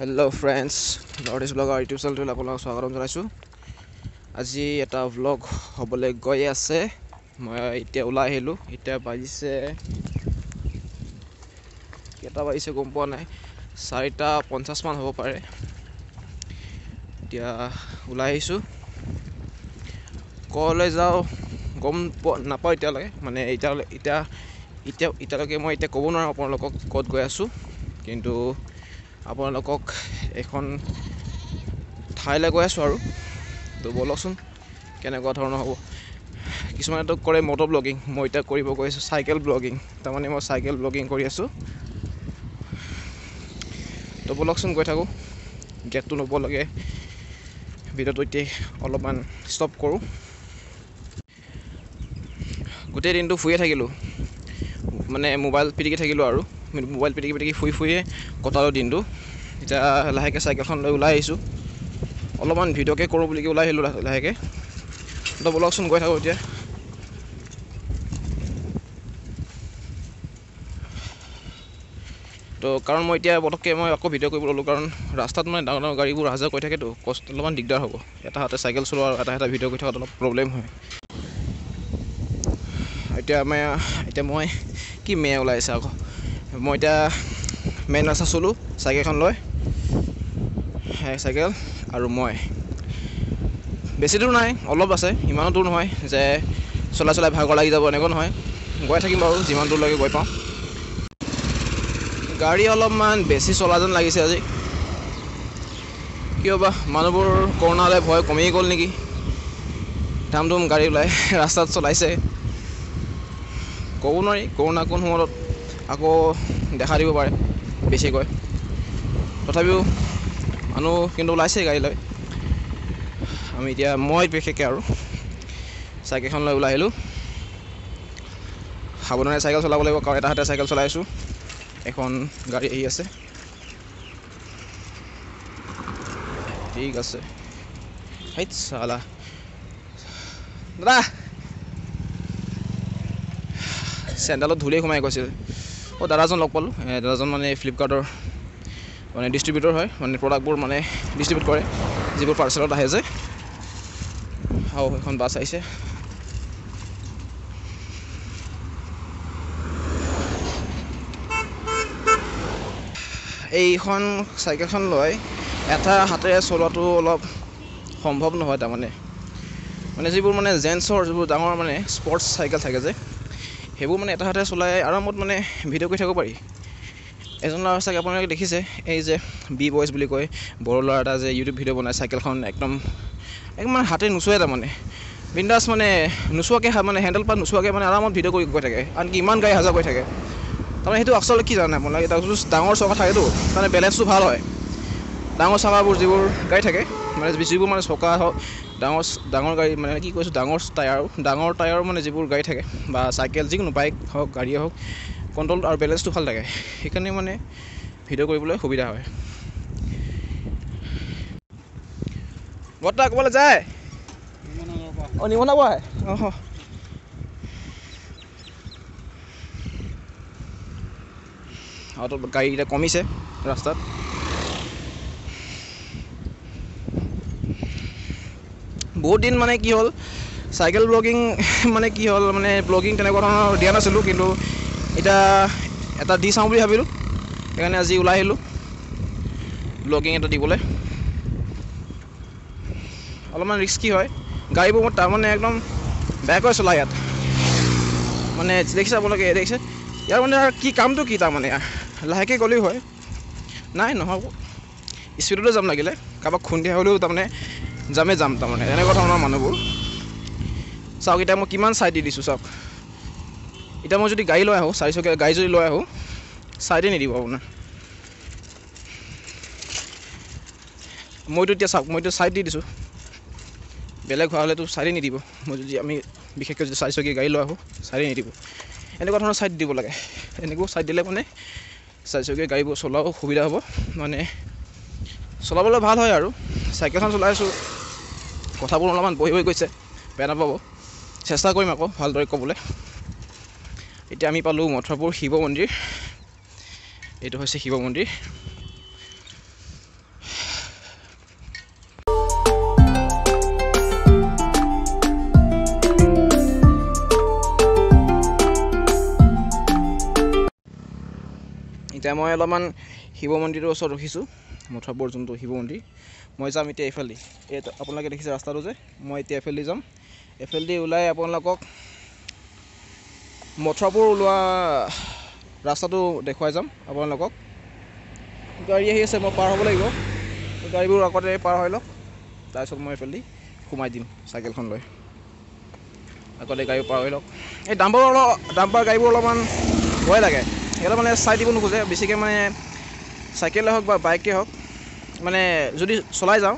Hello friends, Lord is Vlogger YouTube channel to আপোনাক স্বাগতম জনাইছো। আজি এটা vlog হ'বলৈ গৈ আছে। মই এতিয়া ওলাই আহিলো। এতিয়া বাজিছে কেটা বাজিছে গম পোৱা নাই। 4:50 মান হ'ব পাৰে। এতিয়া ওলাই আহিছো। কলে যাও গম নাপাও এতিয়ালৈকে মানে এতিয়ালৈকে মই ক'ব নোৱাৰো আপোনালোকক ক'ত গৈ আছো। কিন্তু আপোনালোকক এখন ঠাইলৈ গৈ আছো আৰু তো বলকচোন কেনেকুৱা ধৰণৰ হ'ব। কিছুমানে তো কৰে মটো ব্লগিং, মই এতিয়া কৰিব গৈ আছো চাইকেল ব্লগিং। তাৰমানে মই চাইকেল ব্লগিং কৰি আছো। তো বলকচোন গৈ থাকো। গেটটো নপলৈকে ভিডিঅ'টো এতিয়া অলপমান ষ্টপ কৰোঁ। গোটেই দিনটো শুয়ে থাকিলোঁ, মানে মোবাইল পিটিকি থাকিলোঁ আৰু মোবাইল পিটিকি শুয়ে কটালোঁ দিনটো। এতিয়া লাহেকৈ চাইকেলখন লৈ ওলাই আহিছোঁ। অলপমান ভিডিঅ'কে কৰোঁ বুলি ওলাই আহিলোঁ লাহেকৈ। তো বলকচোন গৈ থাকোঁ এতিয়া। তো কাৰণ মই এতিয়া পটককৈ মই আকৌ ভিডিঅ' কৰিব ল'লোঁ, কাৰণ ৰাস্তাত মানে ডাঙৰ ডাঙৰ গাড়ীবোৰ অহা যোৱা কৰি থাকেতো অলপমান দিগদাৰ হ'ব। এটা হাতে চাইকেল চলোৱা আৰু এটা হাতে ভিডিঅ' কৰি থকাত অলপ প্ৰব্লেম হয়। এতিয়া মই কি মেয়ে ওলাই আছে আকৌ। মই এতিয়া মেইন ৰাস্তা চলোঁ চাইকেলখন লৈ। চাইকেল আৰু মই বেছি দূৰ নাই, অলপ আছে, ইমানো দূৰ নহয় যে চলাই ভাগৰ লাগি যাব, এনেকুৱা নহয়। গৈ থাকিম বাৰু যিমান দূৰলৈকে গৈ পাওঁ। গাড়ী অলপমান বেছি চলা যেন লাগিছে আজি। কিয় বা মানুহবোৰ কৰোণালৈ ভয় কমি গ'ল নেকি। ধাম ধুম গাড়ী ওলাই ৰাস্তাত চলাইছে। ক'ব নোৱাৰি কৰোণা কোন সময়ত আকৌ দেখা দিব পাৰে বেছিকৈ। তথাপিও মানুহ কিন্তু ওলাইছে গাড়ী লৈ। মই বিশেষকৈ আৰু চাইকেলখন লৈ ওলাই আহিলোঁ। সাৱধানে চাইকেল চলাব লাগিব, কাৰণ এটা হাতে চাইকেল চলাই আছোঁ। এখন গাড়ী আহি আছে। ঠিক আছে। হেইট চালা দাদা, চেণ্ডেলত ধূলিয়ে সোমাই গৈছিল। দাদাজন লগ পালোঁ। দাদাজন মানে ফ্লিপকাৰ্টৰ মানে ডিষ্ট্ৰিবিউটৰ হয়, মানে প্ৰডাক্টবোৰ মানে ডিষ্ট্ৰিবিউট কৰে যিবোৰ পাৰ্চেলত আহে যে। এখন বাছ আহিছে। এইখন চাইকেলখন লৈ এটা হাতেৰে চলোৱাটো অলপ সম্ভৱ নহয়। তাৰমানে যিবোৰ মানে জেন্টছৰ যিবোৰ ডাঙৰ মানে স্পৰ্টছ চাইকেল থাকে যে, সেইবোৰ মানে এটা হাতে চলাই আৰামত মানে ভিডিঅ' কৰি থাকিব পাৰি। এজন ল'ৰা চাগে আপোনালোকে দেখিছে, এই যে বি বইজ বুলি কয়, বড়ো ল'ৰা এটা যে ইউটিউব ভিডিঅ' বনায় চাইকেলখন একদম মানে হাতে নোচোৱাই, তাৰমানে বিন্দাছ মানে নোচোৱাকৈ মানে হেণ্ডেল পাত নোচোৱাকৈ মানে আৰামত ভিডিঅ' কৰি গৈ থাকে। আনকি ইমান গাড়ী অহা যোৱা কৰি থাকে। তাৰমানে সেইটো আচলতে কি জানে আপোনালোকে, এটা ডাঙৰ চকা থাকেতো, মানে বেলেঞ্চটো ভাল হয়। ডাঙৰ চকাবোৰ যিবোৰ গাড়ী থাকে, মানে যিবোৰ মানে চকা হওক ডাঙৰ গাড়ী, মানে কি কৈছোঁ ডাঙৰ টায়াৰ মানে যিবোৰ গাড়ী থাকে বা চাইকেল যিকোনো বাইক হওক গাড়ীয়ে হওক, কণ্ট্ৰল আৰু বেলেঞ্চটো ভাল থাকে। সেইকাৰণে মানে ভিডিঅ' কৰিবলৈ সুবিধা হয়। বৰ্তা ক'বলৈ যায় নিমনাব আহে। তো গাড়ী এতিয়া কমিছে ৰাস্তাত। বহুত দিন মানে কি হ'ল, চাইকেল ব্লগিং মানে কি হ'ল, মানে ব্লগিং তেনেকুৱা ধৰণৰ দিয়া নাছিলোঁ। কিন্তু এতিয়া এটা দি চাওঁ বুলি ভাবিলোঁ, সেইকাৰণে আজি ওলাই আহিলোঁ ব্লগিং এটা দিবলৈ। অলপমান ৰিস্কি হয়, গাড়ীবোৰ মোৰ তাৰমানে একদম বেয়াকৈ চলায় ইয়াত। মানে দেখিছে আপোনালোকে, দেখিছে ইয়াৰ মানে কি কামটো কি, তাৰমানে লাহেকৈ গ'লেও হয়, নাই নহ'ব স্পীডতে যাম, লাগিলে কাৰোবাক খুন্দিয়া হ'লেও তাৰমানে যাম তাৰমানে এনেকুৱা ধৰণৰ মানুহবোৰ। চাওক এতিয়া মই কিমান ছাইড দি দিছোঁ চাওক। এতিয়া মই যদি গাড়ী লৈ আহোঁ, চাৰিচকীয়া গাড়ী যদি লৈ আহোঁ, ছাইডে নিদিব আপোনাৰ। মইতো এতিয়া চাওক, মইতো ছাইড দি দিছোঁ। বেলেগ হোৱা হ'লেতো ছাইডে নিদিব। আমি বিশেষকৈ যদি চাৰিচকীয়া গাড়ী লৈ আহোঁ, ছাইডে নিদিব। এনেকুৱা ধৰণৰ ছাইড দিব লাগে। এনেকুৱা ছাইড দিলে মানে চাৰিচকীয়া গাড়ীবোৰ চলাব সুবিধা হ'ব, মানে চলাবলৈ ভাল হয় আৰু। চাইকেলখন চলাই আছোঁ, কথাবোৰ অলপমান বহি গৈছে, বেয়া নাপাব। চেষ্টা কৰিম আকৌ ভালদৰে ক'বলৈ। এতিয়া আমি পালোঁ মথুৰাপুৰ শিৱ মন্দিৰ। এইটো হৈছে শিৱ মন্দিৰ। এতিয়া মই অলপমান শিৱ মন্দিৰৰ ওচৰত ৰখিছোঁ, মথুৰাপুৰ যোনটো শিৱ মন্দিৰ। মই যাম এতিয়া এইফালেদি, এই আপোনালোকে দেখিছে ৰাস্তাটো যে, মই এতিয়া এইফালেদি যাম। এইফালেদি ওলাই আপোনালোকক মথুৰাপুৰ ওলোৱা ৰাস্তাটো দেখুৱাই যাম আপোনালোকক। গাড়ী আহি আছে, মই পাৰ হ'ব লাগিব। গাড়ীবোৰ আগতে পাৰ হৈ লওক, তাৰপিছত মই এইফালেদি সোমাই দিম চাইকেলখন লৈ। আগতে গাড়ী পাৰ হৈ লওক। এই ডাম্পাৰ গাড়ীবোৰ অলপমান ভয় লাগে, সিহঁতে মানে চাই দিব নোখোজে বেছিকৈ, মানে চাইকেলে হওক বা বাইকে হওক, মানে যদি চলাই যাওঁ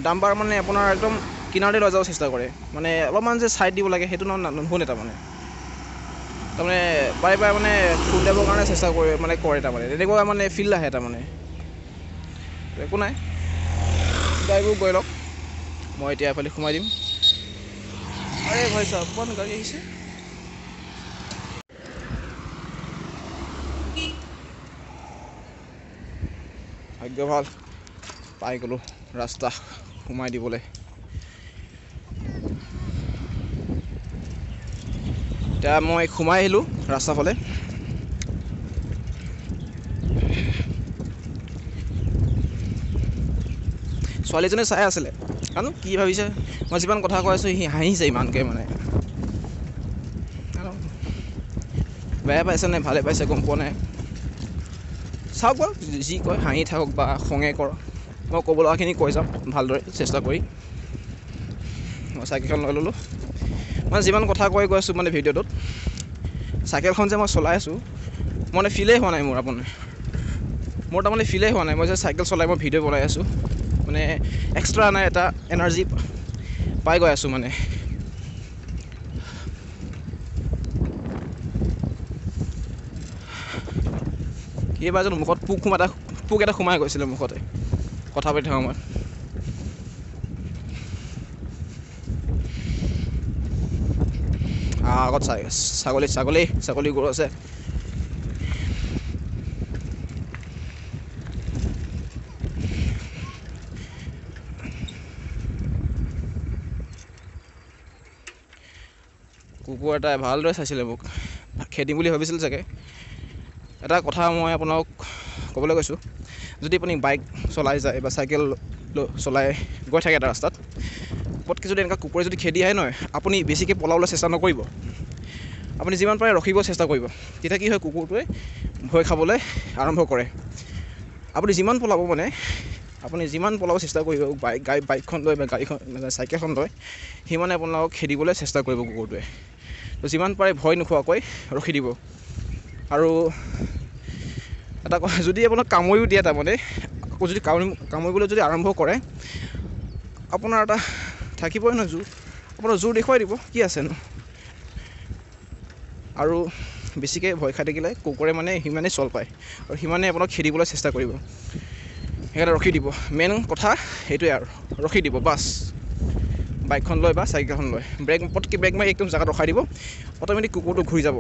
ডাম্পাৰ মানে আপোনাৰ একদম কিনাৰতে লৈ যাব চেষ্টা কৰে, মানে অলপমান যে চাইড দিব লাগে সেইটো নুশুনে তাৰমানে বাৰে বাৰে মানে খুন্দাবৰ কাৰণে চেষ্টা কৰে তাৰমানে, তেনেকুৱা মানে ফিল্ড আহে তাৰমানে। একো নাই, গাড়ীবোৰ গৈ লওক, মই এতিয়া এফালে সোমাই দিম। আৰে ভাই চাওক, অকণ গাড়ী আহিছে। ভাগ্য ভাল, পাই গ'লোঁ ৰাস্তা সোমাই দিবলৈ। এতিয়া মই সোমাই আহিলোঁ ৰাস্তাৰ ফালে। ছোৱালীজনী চাই আছিলে, জানো কি ভাবিছে, মই যিমান কথা কৈ আছোঁ সি হাঁহিছে ইমানকৈ, মানে বেয়া পাইছে নে ভালে পাইছে গম পোৱা নাই। চাওক বাৰু, যি কয় হাঁহি থাকক বা খঙে কৰক, মই ক'ব লগাখিনি কৈ যাম ভালদৰে চেষ্টা কৰি। মই চাইকেলখন লৈ ল'লোঁ, মই যিমান কথা কৈ আছোঁ মানে ভিডিঅ'টোত, চাইকেলখন যে মই চলাই আছোঁ মানে ফিলেই হোৱা নাই মোৰ তাৰমানে ফিলেই হোৱা নাই, মই যে চাইকেল চলাই মই ভিডিঅ' বনাই আছোঁ, মানে এক্সট্ৰা নাই এটা এনাৰ্জি পাই গৈ আছোঁ মানে। এইবাৰ জানো মুখত পোক এটা সোমাই গৈছিলে মুখতে কথা পাতি থকা সময়ত। আগত ছাগলী গৰু আছে। কুকুৰ এটাই ভালদৰে চাইছিলে মোক, খেদিম বুলি ভাবিছিল চাগে। এটা কথা মই আপোনাক ক'বলৈ কৈছোঁ, যদি আপুনি বাইক চলাই যায় বা চাইকেল চলাই গৈ থাকে এটা ৰাস্তাত, পটকৈ যদি এনেকুৱা কুকুৰে যদি খেদি আহে নহয়, আপুনি বেছিকৈ পলাবলৈ চেষ্টা নকৰিব, আপুনি যিমান পাৰে ৰখিব চেষ্টা কৰিব। তেতিয়া কি হয়, কুকুৰটোৱে ভয় খাবলৈ আৰম্ভ কৰে। আপুনি যিমান পলাব চেষ্টা কৰিব বাইকখন লৈ বা চাইকেলখন লৈ, সিমানে আপোনালোকক খেদিবলৈ চেষ্টা কৰিব কুকুৰটোৱে। তো যিমান পাৰে ভয় নোখোৱাকৈ ৰখি দিব। আৰু এটা কথা, যদি আপোনাক কামুৰিও দিয়ে তাৰমানে, আকৌ যদি কামুৰিবলৈ যদি আৰম্ভ কৰে, আপোনাৰ এটা থাকিবই নহয় জোৰ, আপোনাৰ জোৰ দেখুৱাই দিব, কি আছেনো। আৰু বেছিকৈ ভয় খাই থাকিলে কুকুৰে মানে সিমানেই চল পায় আৰু সিমানেই আপোনাক খেদিবলৈ চেষ্টা কৰিব। সেইকাৰণে ৰখি দিব, মেইন কথা সেইটোৱে আৰু, ৰখি দিব বাছ। বাইকখন লৈ বা চাইকেলখন লৈ পটকৈ ব্ৰেক মাৰি একদম জেগাত ৰখাই দিব, অট'মেটিক কুকুৰটো ঘূৰি যাব।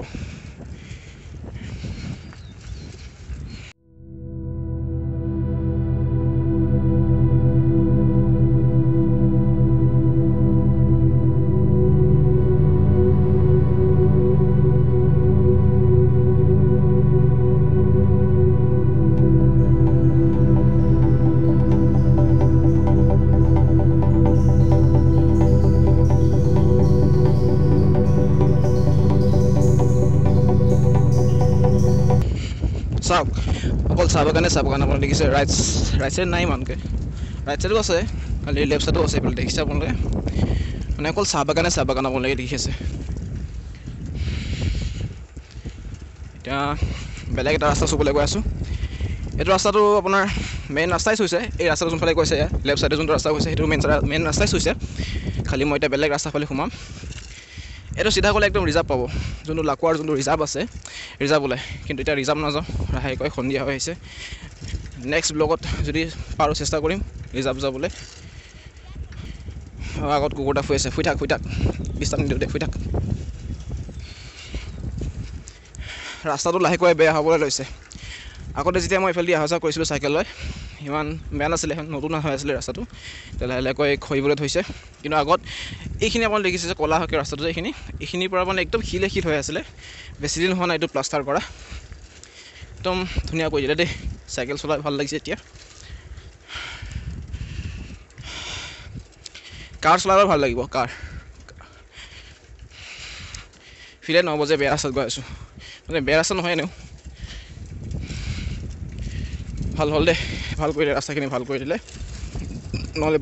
চাওক, অকল চাহ বাগান আপোনালোকে দেখিছে। ৰাইট চাইড নাই ইমানকৈ, ৰাইট চাইডো আছে, খালি লেফ্ট চাইডো আছে, এইফালে দেখিছে আপোনালোকে। মানে অকল চাহ বাগান আপোনালোকে দেখিছে। এতিয়া বেলেগ এটা ৰাস্তা চুবলৈ গৈ আছোঁ। এইটো ৰাস্তাটো আপোনাৰ মেইন ৰাস্তাই চুইছে, এই ৰাস্তাটো যোনফালে গৈছে, লেফ্ট চাইডে যোনটো ৰাস্তা গৈছে সেইটো মেইন ৰাস্তাই চুইছে। খালি মই এতিয়া বেলেগ ৰাস্তাৰ ফালে সোমাম। এইটো চিধা গ'লে একদম ৰিজাৰ্ভ পাব, যোনটো লাকুৱাৰ যোনটো ৰিজাৰ্ভ আছে, ৰিজাৰ্ভ ওলায়। কিন্তু এতিয়া ৰিজাৰ্ভ নাযাওঁ, লাহেকৈ সন্ধিয়া হৈ আহিছে। নেক্সট ব্লগত যদি পাৰোঁ চেষ্টা কৰিম ৰিজাৰ্ভ যাবলৈ। আগত কুকুৰ এটা শুই থাক ডিষ্টাৰ্ব নিদিওঁ দে, শুই থাক। ৰাস্তাটো লাহেকৈ বেয়া হ'বলৈ লৈছে। আগতে যেতিয়া মই এইফালেদি অহা যোৱা কৰিছিলোঁ চাইকেল লৈ, ইমান বেয়া নাছিলে, নতুন হৈ আছিলে ৰাস্তাটো, এতিয়া লাহেকৈ খহিবলৈ ধৰিছে। কিন্তু আগত এইখিনি আপোনালোকে দেখিছে যে ক'লা হয়কৈ ৰাস্তাটো, এইখিনিৰ পৰা মানে একদম শিল হৈ আছিলে, বেছি দিন হোৱা নাই এইটো প্লাষ্টাৰ কৰা। একদম ধুনীয়া কৰি দিলে দেই চাইকেল চলাই ভাল লাগিছে এতিয়া কাৰ চলালে ভাল লাগিব কাৰ ফিলে নহ'ব যে বেয়া ৰাস্তাত গৈ আছোঁ মানে বেয়া ৰাস্তা নহয় এনেও ভাল হ'ল দেই ভাল কৰি দিলে ৰাস্তাখিনি ভাল কৰি দিলে নহ'লে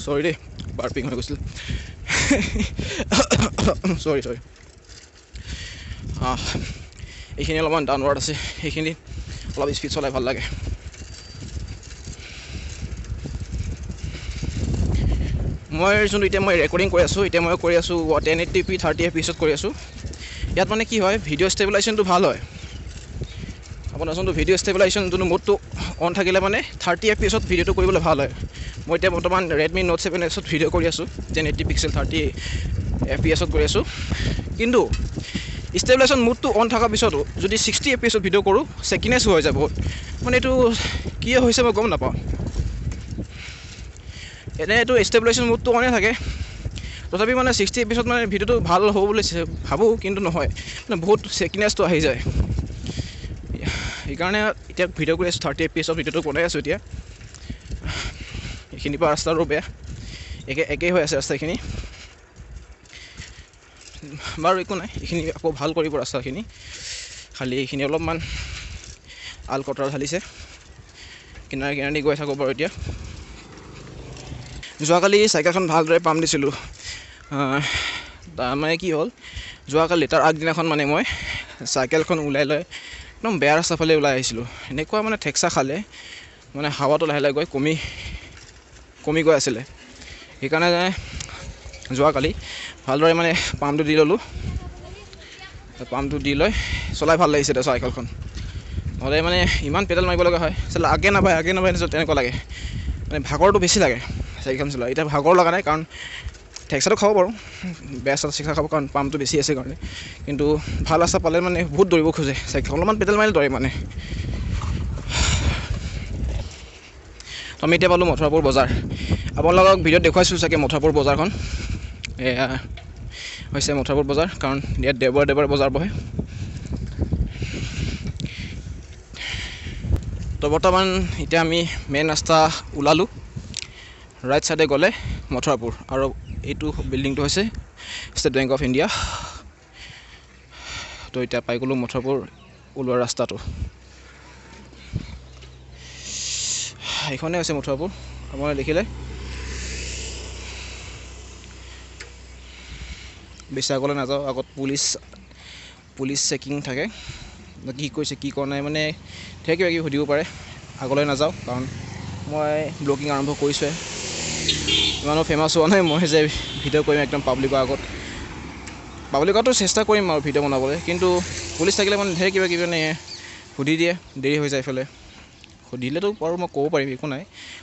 চৰি দেই বাৰ্পিং হৈ গৈছিল চৰি এইখিনি অলপমান ডাউনৱাৰ্ড আছে সেইখিনি অলপ স্পীড চলাই ভাল লাগে মই যোনটো এতিয়া মই ৰেকৰ্ডিং কৰি আছোঁ এতিয়া মই কৰি আছোঁ 1080p 30 fps কৰি আছোঁ ইয়াত মানে কি হয় ভিডিঅ' ষ্টেবিলাইজেশ্যনটো ভাল হয় আপোনাৰ যোনটো ভিডিঅ' ষ্টেবিলাইজেশ্যন যোনটো মোডটো অন থাকিলে মানে 30 fps ভিডিঅ'টো কৰিবলৈ ভাল হয় মই এতিয়া বৰ্তমান Redmi Note 7s ভিডিঅ' কৰি আছোঁ 1080 পিক্সেল 30 fps কৰি আছোঁ কিন্তু ষ্টেবিলাইজেশ্যন মোডটো অন থকাৰ পিছতো যদি 60 fps ভিডিঅ' কৰোঁ চেকিনেছ হৈ যায় বহুত মানে এইটো কি হৈছে মই গম নাপাওঁ এনে এইটো ষ্টেবিলাইজেশ্যন মোডটো অনে থাকে তথাপি মানে 60 fps মানে ভিডিঅ'টো ভাল হ'ব বুলি ভাবোঁ কিন্তু নহয় মানে বহুত চেকিনেছটো আহি যায় সেইকাৰণে এতিয়া ভিডিঅ' কৰি আছোঁ 30 fps ভিডিঅ'টো বনাই আছোঁ এতিয়া এইখিনিৰ পৰা ৰাস্তাটো বেয়া একেই হৈ আছে ৰাস্তাখিনি বাৰু একো নাই এইখিনি আকৌ ভাল কৰিব ৰাস্তাখিনি খালি এইখিনি অলপমান আলকটৰা ঢালিছে কিনাৰে কিনাৰে গৈ থাকোঁ বাৰু এতিয়া যোৱাকালি চাইকেলখন ভালদৰে পাম দিছিলোঁ মানে কি হ'ল যোৱাকালি তাৰ আগদিনাখন মানে মই চাইকেলখন ওলাই লৈ একদম বেয়া ৰাস্তাৰ ফালে ওলাই আহিছিলোঁ এনেকুৱা মানে ঠেকচা খালে মানে হাৱাটো লাহে লাহে গৈ কমি গৈ আছিলে সেইকাৰণে যোৱাকালি ভালদৰে মানে পাম্পটো দি ল'লোঁ পাম্পটো দি লৈ চলাই ভাল লাগিছে এতিয়া চাইকেলখন নহ'লে মানে ইমান পেডেল মাৰিব লগা হয় আগে নাপায় তেনেকুৱা লাগে মানে ভাগৰটো বেছি লাগে চাইকেলখন চলাই এতিয়া ভাগৰ লগা নাই কাৰণ ঠেকচাটো খাব পাৰোঁ বেয়া ঠেকচা খাব কাৰণ পাম্পটো বেছি আছে কাৰণে কিন্তু ভাল ৰাস্তা পালে মানে বহুত দৌৰিব খোজে চাইকেল অলপমান পেডেল মাৰিলে দৌৰে মানে আমি এতিয়া পালোঁ মথুৰাপুৰ বজাৰ আপোনালোকক ভিডিঅ'ত দেখুৱাইছোঁ চাগে মথুৰাপুৰ বজাৰখন এয়া হৈছে মথুৰাপুৰ বজাৰ কাৰণ ইয়াত দেওবাৰে বজাৰ বহে তো বৰ্তমান এতিয়া আমি মেইন ৰাস্তা ওলালোঁ ৰাইট চাইডে গ'লে মথুৰাপুৰ আৰু এইটো বিল্ডিংটো হৈছে ষ্টেট বেংক অফ ইণ্ডিয়া তো এতিয়া পাই গ'লোঁ মথুৰাপুৰ ওলোৱা ৰাস্তাটো এইখনেই হৈছে মথুৰাপুৰ আপোনালোকে দেখিলে বেছি আগলৈ নাযাওঁ আগত পুলিচ চেকিং থাকে কি কৈছে কি কৰা নাই মানে ধেৰ কিবা কিবি সুধিব পাৰে আগলৈ নাযাওঁ কাৰণ মই ব্লগিং আৰম্ভ কৰিছোঁহে ইমানো ফেমাছ হোৱা নাই মই যে ভিডিঅ' কৰিম একদম পাব্লিকতো চেষ্টা কৰিম আৰু ভিডিঅ' বনাবলৈ কিন্তু পুলিচ থাকিলে মানে ধেৰ কিবা কিবি মানে সুধি দিয়ে দেৰি হৈ যায় এইফালে সুধিলেতো বাৰু মই ক'ব পাৰিম একো নাই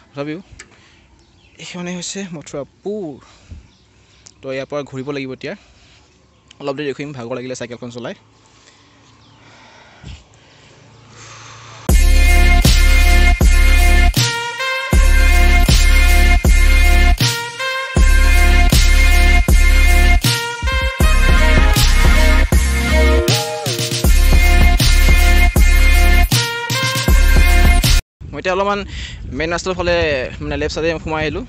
তথাপিও এইখনে হৈছে মথুৰাপুৰ তো ইয়াৰ পৰা ঘূৰিব লাগিব এতিয়া অলপ দেৰি দেখিম ভাগৰ লাগিলে চাইকেলখন চলাই মই এতিয়া অলপমান মেইন ৰাস্তাৰ ফালে মানে লেফ্ট চাইডে সোমাই আহিলোঁ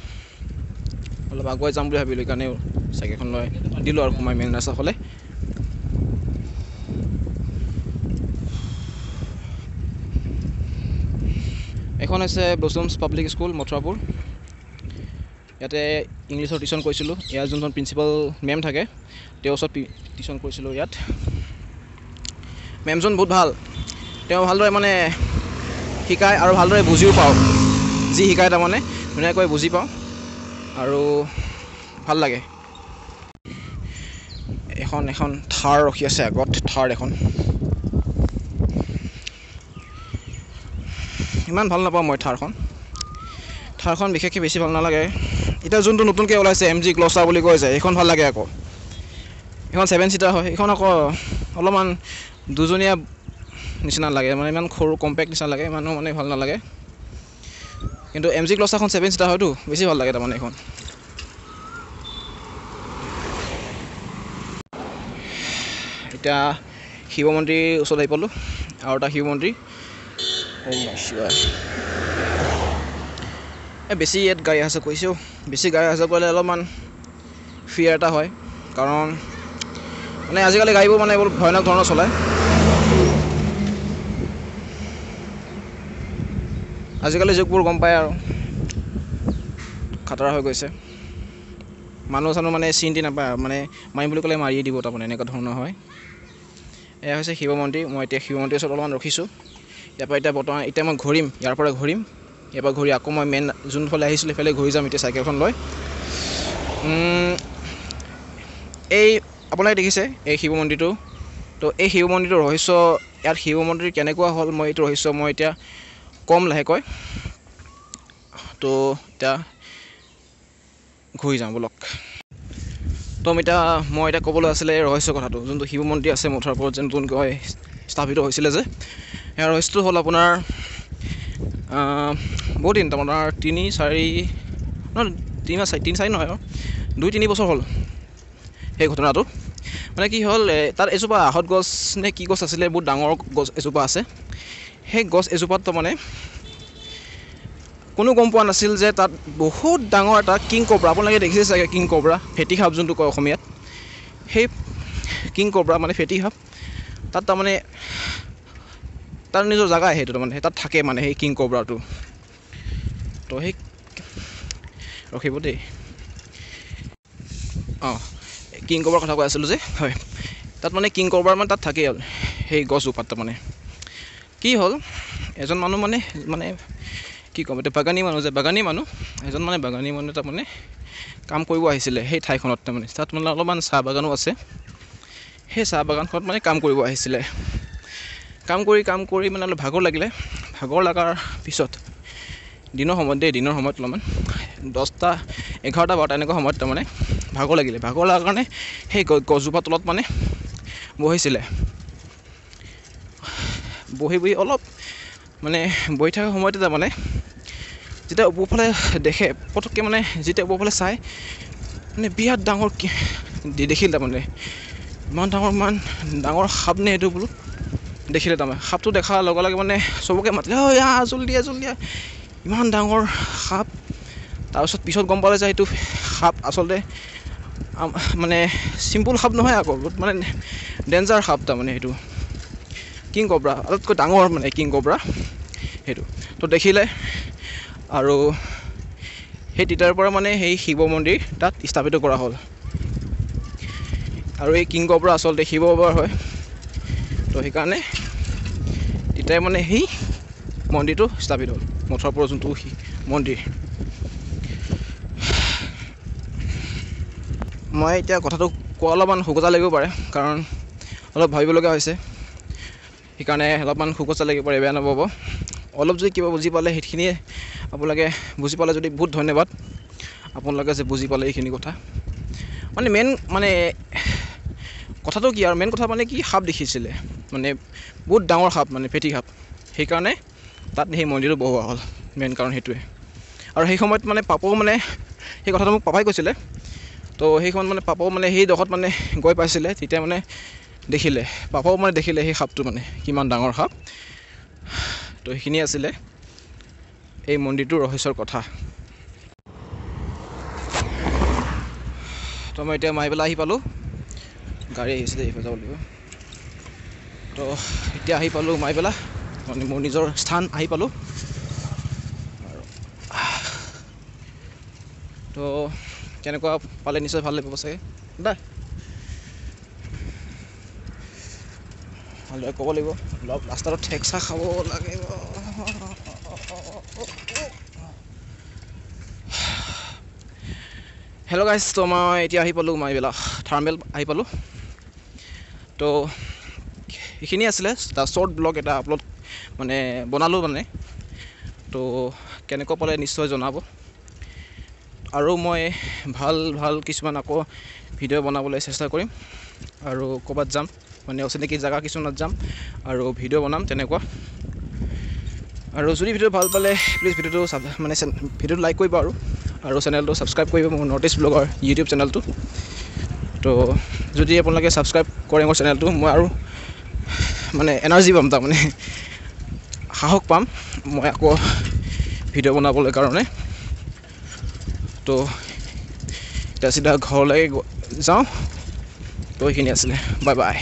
অলপ আগুৱাই যাম বুলি ভাবিলোঁ সেইকাৰণে চাইকেলখন লৈ দিলোঁ আৰু সোমাই মেইন ৰাস্তাৰ ফালে এখন হৈছে ব্লছমছ পাব্লিক স্কুল মথুৰাপুৰ ইয়াতে ইংলিছৰ টিউশ্যন কৰিছিলোঁ ইয়াৰ যোনজন প্ৰিন্সিপাল মেম থাকে তেওঁৰ ওচৰত টিউশ্যন কৰিছিলোঁ ইয়াত মেমজন বহুত ভাল তেওঁ ভালদৰে মানে শিকায় আৰু ভালদৰে বুজিও পাওঁ যি শিকায় তাৰমানে ধুনীয়াকৈ বুজি পাওঁ আৰু ভাল লাগে এখন থাৰ ৰখি আছে আগত থাৰ এখন ইমান ভাল নাপাওঁ মই থাৰখন বিশেষকৈ বেছি ভাল নালাগে এতিয়া যোনটো নতুনকৈ ওলাইছে MG গ্লছাৰ বুলি কয় যায় সেইখন ভাল লাগে আকৌ এখন 7 ছিটাৰ হয় এইখন আকৌ অলপমান দুজনীয়া নিচিনা লাগে মানে ইমান সৰু কম্পেক্ট নিচিনা লাগে ইমানো মানে ভাল নালাগে কিন্তু MG গ্লছাৰখন 7 ছিটাৰ হয়তো বেছি ভাল লাগে তাৰমানে এইখন এতিয়া শিৱ মন্দিৰ ওচৰত আহি পালোঁ আৰু এটা শিৱ মন্দিৰ। বেছি ইয়াত গাড়ী অহা যোৱা কৰিছেও, বেছি গাড়ী অহা যোৱা কৰিলে অলপমান ফিয়াৰ এটা হয়, কাৰণ মানে আজিকালি গাড়ীবোৰ মানে বহুত ভয়ানক ধৰণৰ চলায়। আজিকালি যুগবোৰ গম পায় আৰু খাতৰা হৈ গৈছে, মানুহ চানুহ মানে চিন্তি নাপায়, মানে মাৰিম বুলি ক'লে মাৰিয়ে দিব, তাৰমানে এনেকুৱা ধৰণৰ হয়। এয়া হৈছে শিৱ মন্দিৰ। মই এতিয়া শিৱ মন্দিৰৰ ওচৰত অলপমান ৰখিছোঁ। ইয়াৰ পৰা এতিয়া বৰ্তমান মই ঘূৰিম, ইয়াৰ পৰা ঘূৰিম, ইয়াৰ পৰা ঘূৰি আকৌ মই মেইন যোনফালে আহিছিলোঁ সেইফালে ঘূৰি যাম এতিয়া চাইকেলখন লৈ। এই আপোনালোকে দেখিছে এই শিৱ মন্দিৰটো, তো এই শিৱ মন্দিৰটোৰ ৰহস্য, ইয়াত শিৱ মন্দিৰ কেনেকুৱা হ'ল মই এইটো ৰহস্য মই এতিয়া কম লাহেকৈ। তো এতিয়া ঘূৰি যাওঁ ব'লক। তো মই এতিয়া ক'বলৈ আছিলে এই ৰহস্য কথাটো, যোনটো শিৱ মন্দিৰ আছে মথাৰ ওপৰত যে নতুনকৈ স্থাপিত হৈছিলে যে, সেই ৰহস্যটো হ'ল আপোনাৰ বহুত দিন, আপোনাৰ 3-4 নহয় আৰু 2-3 বছৰ হ'ল সেই ঘটনাটো। মানে কি হ'ল, তাত এজোপা আহঁত গছ নে কি গছ আছিলে, বহুত ডাঙৰ গছ এজোপা আছে। সেই গছ এজোপাত তাৰমানে কোনো গম পোৱা নাছিল যে তাত বহুত ডাঙৰ এটা কিং কবৰা, আপোনালোকে দেখিছে চাগে কিং কবৰা, ফেটি সাপ যোনটো কয় অসমীয়াত, সেই কিং কবৰা মানে ফেটি সাপ, তাত তাৰমানে তাৰ নিজৰ জেগা সেইটো, তাৰমানে তাত থাকে মানে সেই কিং কবৰাটো। তো সেই ৰখিব দেই, কিং কবৰাৰ কথা কৈ আছিলোঁ যে, হয়, তাত মানে কিং কবৰা মানে তাত থাকেই আৰু সেই গছজোপাত। তাৰমানে কি হ'ল, এজন মানুহ মানে কি ক'ম এতিয়া, বাগানী মানুহ এজন বাগানী মানুহ তাৰমানে কাম কৰিব আহিছিলে সেই ঠাইখনত। তাৰমানে তাত মানে অলপমান চাহ বাগানো আছে, সেই চাহ বাগানখনত মানে কাম কৰিব আহিছিলে। কাম কৰি মানে অলপ ভাগৰ লাগিলে, ভাগৰ লগাৰ পিছত দিনৰ সময়ত অলপমান 10টা 11টা 12টা এনেকুৱা সময়ত তাৰমানে ভাগৰ লগাৰ কাৰণে সেই গছজোপাৰ তলত মানে বহিছিলে। বহি অলপ মানে বহি থকা সময়তে তাৰমানে যেতিয়া ওপৰফালে দেখে, পটককৈ মানে যেতিয়া ওপৰফালে চাই মানে বিৰাট ডাঙৰ দেখিলে, তাৰমানে ইমান ডাঙৰ সাপ নে এইটো বোলো দেখিলে। তাৰমানে সাপটো দেখাৰ লগে লগে মানে চবকে মাতিলে, জল্দি ইমান ডাঙৰ সাপ। তাৰপিছত পিছত গম পালে যে এইটো সাপ আচলতে মানে চিম্পুল সাপ নহয়, আকৌ মানে ডেঞ্জাৰ সাপ। তাৰমানে সেইটো কিং কবৰা, আটাইতকৈ ডাঙৰ মানে কিং কবৰা সেইটো। তো দেখিলে আৰু সেই তেতিয়াৰ পৰা মানে সেই শিৱ মন্দিৰ তাত স্থাপিত কৰা হ'ল। আৰু এই কিং কবৰা আচলতে শিৱ বাবাৰ হয়। তো সেইকাৰণে তেতিয়াই মানে সেই মন্দিৰটো স্থাপিত হ'ল, মথুৰাপুৰৰ যোনটো মন্দিৰ। মই এতিয়া কথাটো কোৱা অলপমান শুকোজা লাগিব পাৰে, কাৰণ অলপ ভাবিবলগীয়া হৈছে, সেইকাৰণে অলপমান শুকোজা লাগিব পাৰে, বেয়া নাপাব। অলপ যদি কিবা বুজি পালে সেইখিনিয়ে আপোনালোকে বুজি পালে যদি বহুত ধন্যবাদ, আপোনালোকে যে বুজি পালে এইখিনি কথা। মানে মেইন কথাটো কি আৰু, মেইন কথা মানে কি, সাপ দেখিছিলে, মানে বহুত ডাঙৰ সাপ, মানে ফেটি সাপ। সেইকাৰণে তাত সেই মন্দিৰটো বহোৱা হ'ল, মেইন কাৰণ সেইটোৱে। আৰু সেই সময়ত মানে পাপাও মানে সেই কথাটো মোক পাপাই কৈছিলে। তো সেই সময়ত মানে পাপাও মানে সেই ডোখৰত মানে গৈ পাইছিলে, তেতিয়া মানে পাপাও মানে দেখিলে সেই সাপটো মানে কিমান ডাঙৰ সাপ। তো সেইখিনি আছিলে এই মন্দিৰটোৰ ৰহস্যৰ কথা। তো মই এতিয়া মাৰিবেলা আহি পালোঁ, গাড়ী আহিছিলে এইফালে যাব লাগিব। তো এতিয়া আহি পালোঁ মাৰিবেলা, মানে মোৰ নিজৰ স্থান আহি পালোঁ। তো কেনেকুৱা পালে নিশ্চয় ভাল লাগিব চাগে, ভালদৰে ক'ব লাগিব। অলপ ৰাস্তাটো ঠেকচা খাব লাগিব। হেল্ল' গাইজ, তো মই এতিয়া আহি পালোঁ মাৰিবেলা থাৰ্মেল আহি পালোঁ। তো এইখিনি আছিলে এটা শ্বৰ্ট ব্লগ এটা আপলোড মানে বনালোঁ মানে। তো কেনেকুৱা পালে নিশ্চয় জনাব, আৰু মই ভাল কিছুমান আকৌ ভিডিঅ' বনাবলৈ চেষ্টা কৰিম। আৰু ক'ৰবাত যাম, মানে অচিনাকি জেগা কিছুমানত যাম আৰু ভিডিঅ' বনাম তেনেকুৱা। আৰু যদি ভিডিঅ' ভাল পালে প্লিজ ভিডিঅ'টো লাইক কৰিব আৰু চেনেলটো ছাবস্ক্ৰাইব কৰিব, মোৰ নৰ্থ ইষ্ট ব্লগৰ ইউটিউব চেনেলটো। তো যদি আপোনালোকে ছাবস্ক্ৰাইব কৰে মোৰ চেনেলটো, মই আৰু মানে এনাৰ্জি পাম, তাৰমানে সাহস পাম মই আকৌ ভিডিঅ' বনাবলৈ কাৰণে। তো এতিয়া চিধা ঘৰলৈ যাওঁ। তো এইখিনি আছিলে, বাই বাই।